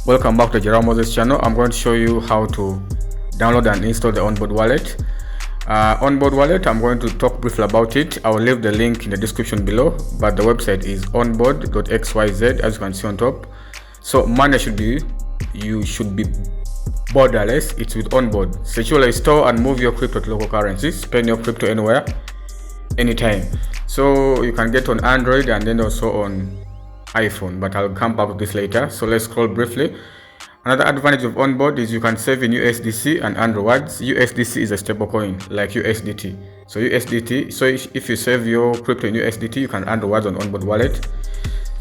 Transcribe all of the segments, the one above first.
Welcome back to Jarau's channel. I'm going to show you how to download and install the Onboard Wallet. Onboard Wallet, I'm going to talk briefly about it. I will leave the link in the description below, but the website is onboard.xyz, as you can see on top. So money you should be borderless. It's with Onboard. Securely store and move your crypto to local currency. Spend your crypto anywhere, anytime. So you can get on Android and then also on iPhone, but I'll come back to this later. So let's scroll briefly. Another advantage of Onboard is you can save in USDC and earn rewards. USDC is a stable coin like USDT. So if you save your crypto in USDT, you can earn rewards on Onboard Wallet.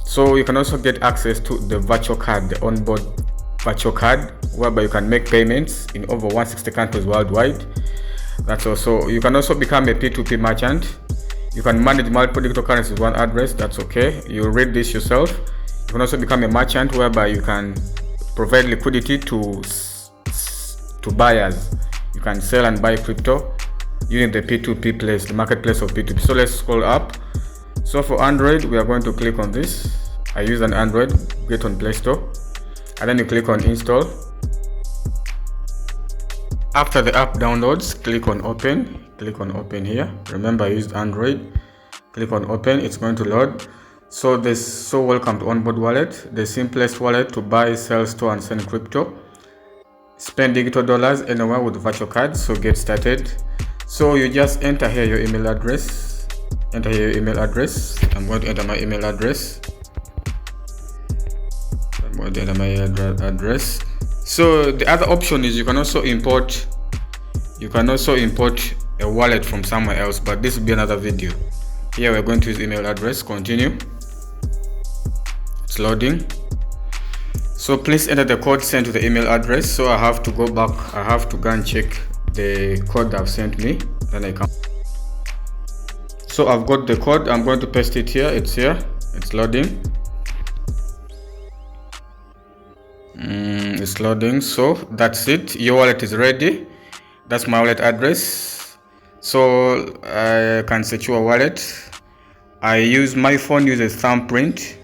So you can also get access to the virtual card, the Onboard virtual card, whereby you can make payments in over 160 countries worldwide. You can also become a P2P merchant. You can manage multiple digital currencies with one address. That's okay. You read this yourself. You can also become a merchant, whereby you can provide liquidity to buyers. You can sell and buy crypto using the P2P place, the marketplace of P2P. So let's scroll up. So for Android, we are going to click on this. I use an Android. Get on Play Store, and then you click on install. After the app downloads, click on open. Click on open here. Remember, I used Android. Click on open. It's going to load. So welcome to Onboard Wallet, the simplest wallet to buy, sell, store and send crypto. Spend digital dollars anywhere with virtual cards. So get started. So you just enter here your email address. Enter here your email address. I'm going to enter my email address. So the other option is you can also import a wallet from somewhere else, but this will be another video. Here we're going to use email address. Continue. It's loading. So please enter the code sent to the email address. So I have to go back. I have to go and check the code they've sent me. Then I come. So I've got the code. I'm going to paste it here. It's here. It's loading. It's loading. So that's it. Your wallet is ready. That's my wallet address. So I can secure wallet. My phone uses thumbprint.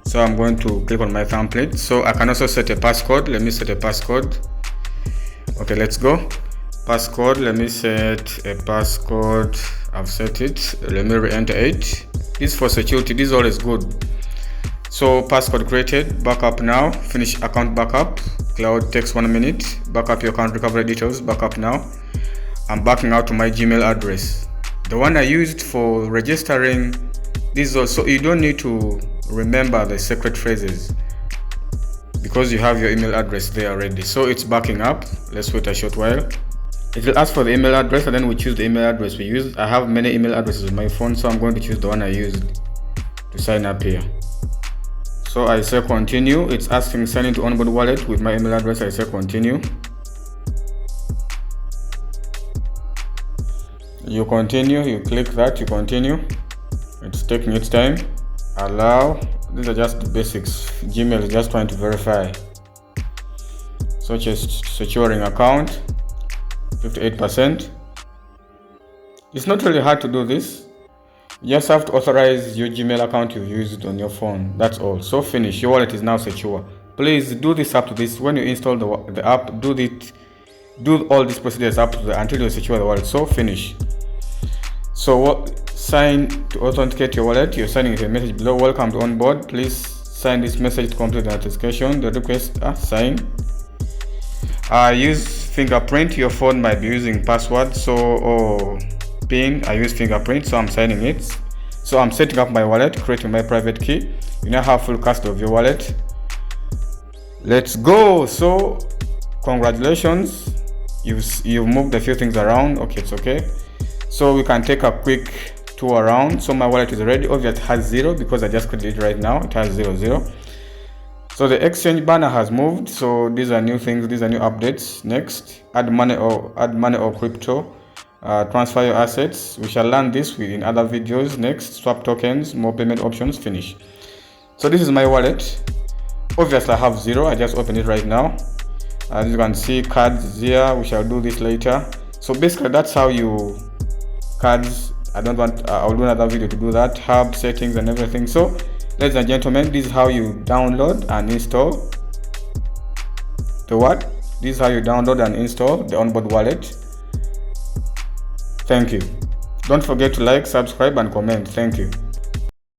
So I'm going to click on my thumbprint. So I can also set a passcode. Let me set a passcode. Okay, let's go. Passcode. Let me set a passcode. I've set it. Let me re-enter it. This is for security. This is always good. So passcode created. Backup now. Finish account backup. Cloud takes 1 minute. Backup your account recovery details. Backup now. I'm backing out to my Gmail address, the one I used for registering. This is also, you don't need to remember the secret phrases because you have your email address there already. So it's backing up. Let's wait a short while. It will ask for the email address and then we choose the email address we use. I have many email addresses on my phone, so I'm going to choose the one I used to sign up here. So I say continue. It's asking sign into Onboard Wallet with my email address. I say continue. You continue. You click that. You continue. It's taking its time. Allow. These are just the basics. Gmail is just trying to verify. So just securing account. 58%. It's not really hard to do this. You just have to authorize your Gmail account you've used on your phone. That's all. So finish. Your wallet is now secure. Please do this up to this. When you install the app, do all these procedures up to until you secure the wallet. So finish. So sign to authenticate your wallet. You're signing with a message below. Welcome to Onboard. Please sign this message to complete the authentication. The request sign. Use fingerprint. Your phone might be using password. Or PIN. I use fingerprint, so I'm signing it. So I'm setting up my wallet, creating my private key. You now have full custody of your wallet. Let's go. So congratulations, you've moved a few things around. Okay, it's okay. So we can take a quick tour around. So my wallet is ready. Obviously it has 0 because I just created it right now. It has 0. So the exchange banner has moved. So these are new things. These are new updates. Next, add money or crypto. Transfer your assets. We shall learn this in other videos. Next, swap tokens, more payment options. Finish. So this is my wallet. Obviously I have 0. I just open it right now. As you can see, cards here. We shall do this later. So basically that's how you cards. I'll do another video to do that. Hub settings and everything. So ladies and gentlemen, this is how you download and install the what? This is how you download and install the onboard wallet. Thank you. Don't forget to like, subscribe and comment. Thank you.